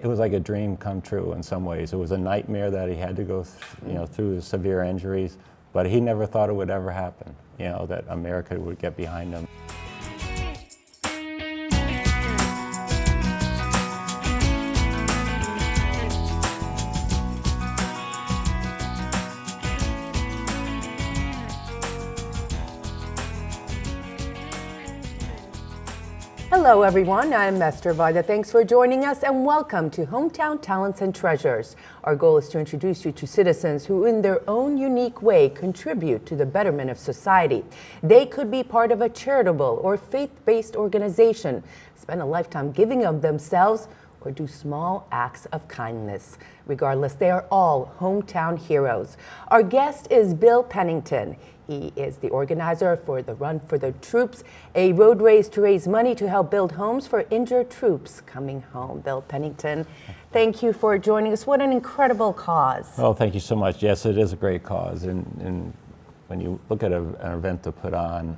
it was like a dream come true in some ways. It was a nightmare that he had to go through severe injuries, but he never thought it would ever happen, that America would get behind him. Hello everyone, I'm Eszter Vajda. Thanks for joining us and welcome to Hometown Talents and Treasures. Our goal is to introduce you to citizens who in their own unique way contribute to the betterment of society. They could be part of a charitable or faith-based organization, spend a lifetime giving of themselves, or do small acts of kindness. Regardless, they are all hometown heroes. Our guest is Bill Pennington. He is the organizer for the Run for the Troops, a road race to raise money to help build homes for injured troops coming home. Bill Pennington, thank you for joining us. What an incredible cause. Well, thank you so much. Yes, it is a great cause. And when you look at an event to put on,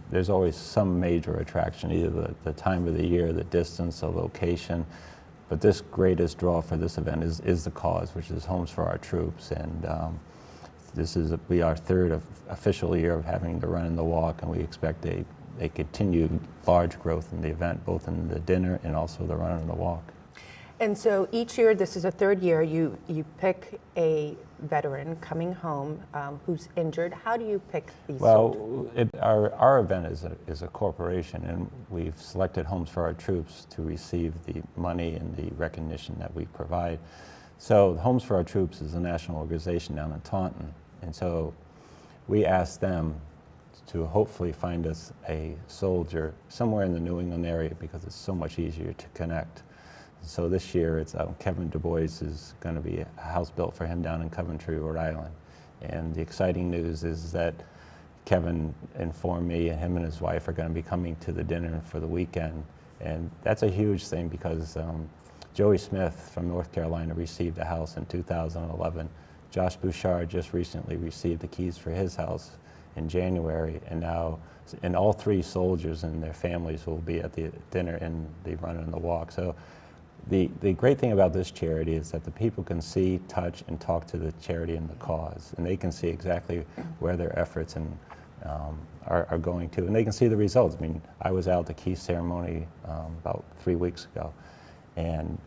there's always some major attraction, either the time of the year, the distance, the location. But this greatest draw for this event is the cause, which is Homes for Our Troops. And this is our third official year of having the Run and the Walk, and we expect a continued large growth in the event, both in the dinner and also the Run and the Walk. And so each year, this is a third year, you pick a veteran coming home who's injured. How do you pick these? Well, our event is a corporation, and we've selected Homes for Our Troops to receive the money and the recognition that we provide. So Homes for Our Troops is a national organization down in Taunton, and so we asked them to hopefully find us a soldier somewhere in the New England area because it's so much easier to connect. So this year it's Kevin Du Bois is going to be a house built for him down in Coventry, Rhode Island. And the exciting news is that Kevin informed me and him and his wife are going to be coming to the dinner for the weekend. And that's a huge thing because Joey Smith from North Carolina received a house in 2011. Josh Bouchard just recently received the keys for his house in January, and all three soldiers and their families will be at the dinner and the Run and the Walk. So the great thing about this charity is that the people can see, touch, and talk to the charity and the cause, and they can see exactly where their efforts are going to, and they can see the results. I mean, I was out at the key ceremony about 3 weeks ago, and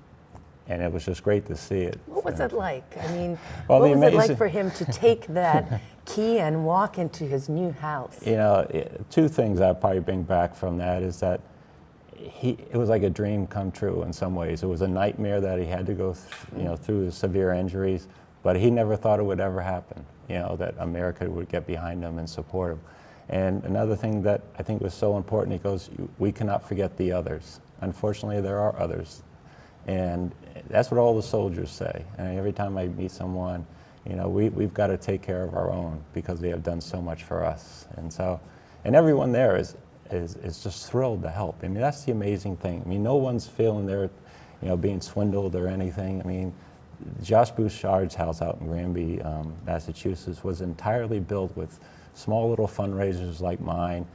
it was just great to see it. What was it like? I mean, well, what was it like for him to take that key and walk into his new house? Two things I'll probably bring back from that is that it was like a dream come true in some ways. It was a nightmare that he had to go through severe injuries, but he never thought it would ever happen, that America would get behind him and support him. And another thing that I think was so important, he goes, we cannot forget the others. Unfortunately, there are others. And that's what all the soldiers say. And every time I meet someone, we've got to take care of our own because they have done so much for us. And everyone there is just thrilled to help. I mean, that's the amazing thing. I mean, no one's feeling they're, being swindled or anything. I mean, Josh Bouchard's house out in Granby, Massachusetts, was entirely built with small little fundraisers like mine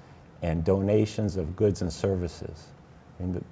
and donations of goods and services. And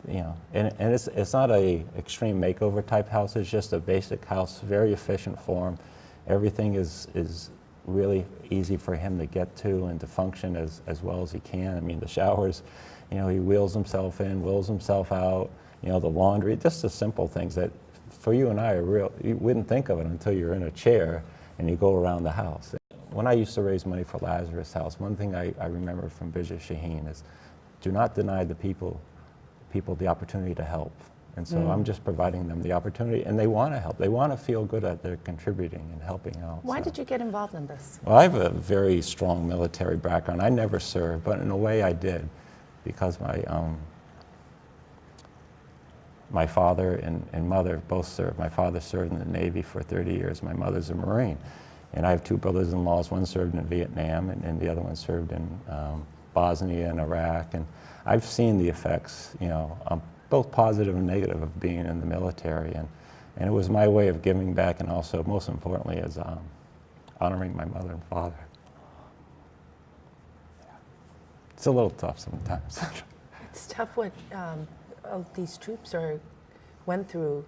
it's not a extreme makeover type house. It's just a basic house, very efficient for him. Everything is really easy for him to get to and to function as well as he can. I mean, the showers, he wheels himself in, wheels himself out. The laundry, just the simple things that for you and I are real. You wouldn't think of it until you're in a chair and you go around the house. When I used to raise money for Lazarus House, one thing I remember from Bishop Shaheen is, do not deny the people the opportunity to help. And so I'm just providing them the opportunity, and they want to help. They want to feel good that they're contributing and helping out. Why did you get involved in this? Well, I have a very strong military background. I never served, but in a way I did, because my father and mother both served. My father served in the Navy for 30 years. My mother's a Marine. And I have two brothers-in-laws. One served in Vietnam, and the other one served in Bosnia and Iraq. And I've seen the effects, both positive and negative, of being in the military. And it was my way of giving back, and also, most importantly, is honoring my mother and father. It's a little tough sometimes. It's tough what these troops went through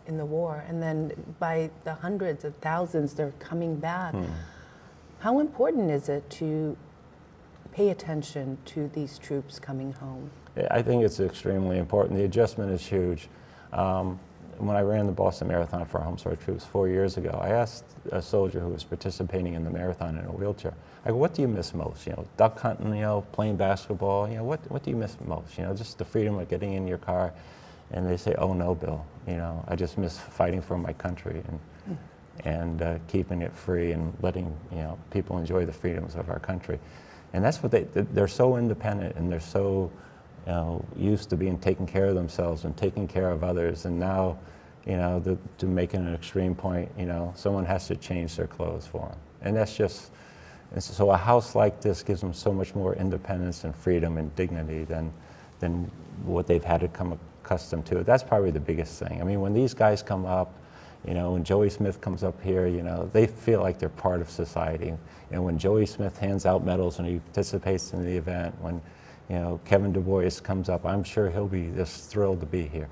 in the war, and then by the hundreds of thousands, they're coming back. How important is it to pay attention to these troops coming home? I think it's extremely important. The adjustment is huge. When I ran the Boston Marathon for Home Store Troops 4 years ago, I asked a soldier who was participating in the marathon in a wheelchair, I go, what do you miss most? You know, duck hunting, you know, playing basketball, you know, what do you miss most? You know, just the freedom of getting in your car. And they say, oh no, Bill, you know, I just miss fighting for my country and keeping it free and letting, you know, people enjoy the freedoms of our country. And that's what they're so independent, and they're so, you know, used to being taking care of themselves and taking care of others, and now, you know, to making an extreme point, you know, someone has to change their clothes for them. And that's just, and so a house like this gives them so much more independence and freedom and dignity than what they've had to come accustomed to. That's probably the biggest thing. I mean, when these guys come up, you know, when Joey Smith comes up here, you know, they feel like they're part of society. And when Joey Smith hands out medals and he participates in the event, when, you know, Kevin Du Bois comes up, I'm sure he'll be just thrilled to be here.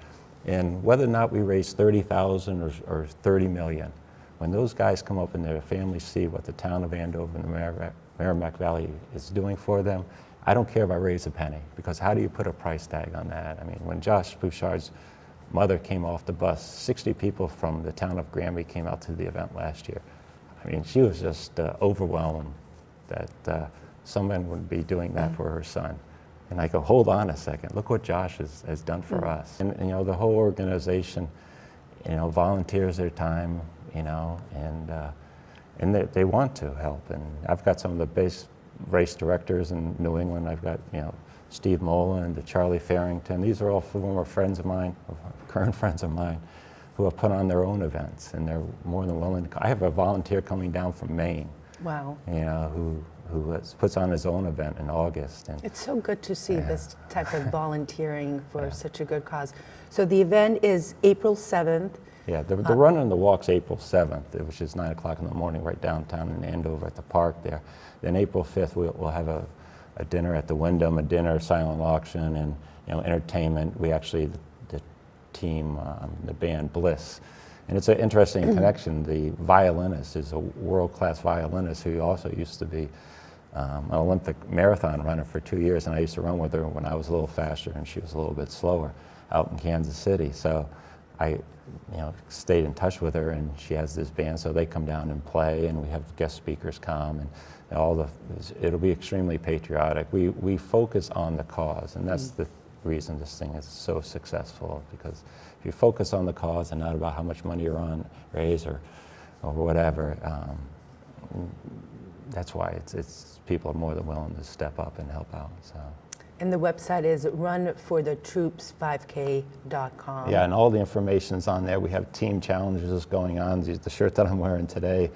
And whether or not we raise 30,000 or 30 million, when those guys come up and their families see what the town of Andover and the Merrimack Valley is doing for them, I don't care if I raise a penny, because how do you put a price tag on that? I mean, when Josh Bouchard's mother came off the bus, 60 people from the town of Granby came out to the event last year. I mean, she was just overwhelmed that someone would be doing that for her son. And I go, hold on a second, look what Josh has done for us. And, you know, the whole organization, you know, volunteers their time, you know, and they want to help. And I've got some of the base race directors in New England. I've got, you know, Steve Molan, Charlie Farrington. These are all former friends of mine, current friends of mine, who have put on their own events, and they're more than willing to. I have a volunteer coming down from Maine. Wow. You know, who puts on his own event in August. And it's so good to see this type of volunteering for such a good cause. So the event is April 7th. Yeah, the run and the walk's April 7th, which is 9 o'clock in the morning right downtown in Andover at the park there. Then April 5th, we'll have a dinner at the Wyndham, a dinner, silent auction, and, you know, entertainment. We actually, the team, the band Bliss. And it's an interesting connection. The violinist is a world-class violinist who also used to be an Olympic marathon runner for 2 years, and I used to run with her when I was a little faster and she was a little bit slower out in Kansas City. So I, you know, stayed in touch with her, and she has this band, so they come down and play, and we have guest speakers come, and it'll be extremely patriotic. We focus on the cause, and that's the reason this thing is so successful, because if you focus on the cause and not about how much money you're on raise or whatever, that's why it's people are more than willing to step up and help out. So. And the website is runforthetroops5k.com. Yeah, and all the information's on there. We have team challenges going on. The shirt that I'm wearing today,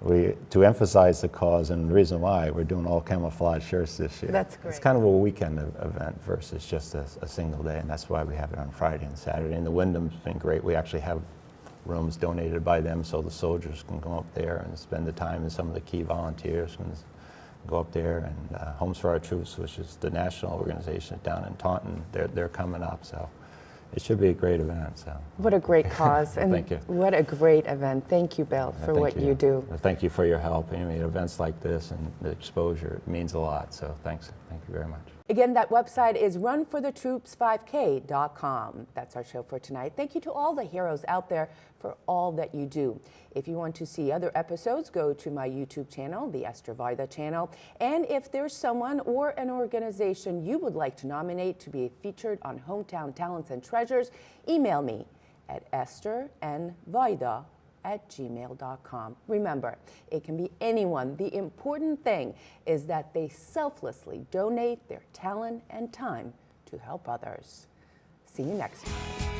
to emphasize the cause, and the reason why we're doing all camouflage shirts this year. That's great. It's kind of a weekend event versus just a single day, and that's why we have it on Friday and Saturday. And the Wyndham's been great. We actually have rooms donated by them, so the soldiers can go up there and spend the time, and some of the key volunteers can go up there. And Homes for Our Troops, which is the national organization down in Taunton, they're coming up. So it should be a great event. So. What a great cause. And thank you. What a great event. Thank you, Bill, for what you do. Thank you for your help. I mean, events like this and the exposure, it means a lot. So thanks. Thank you very much. Again, that website is runforthetroops5k.com. That's our show for tonight. Thank you to all the heroes out there for all that you do. If you want to see other episodes, go to my YouTube channel, the Eszter Vajda channel. And if there's someone or an organization you would like to nominate to be featured on Hometown Talents and Treasures, email me at esternvajda@gmail.com. Remember, it can be anyone. The important thing is that they selflessly donate their talent and time to help others. See you next time.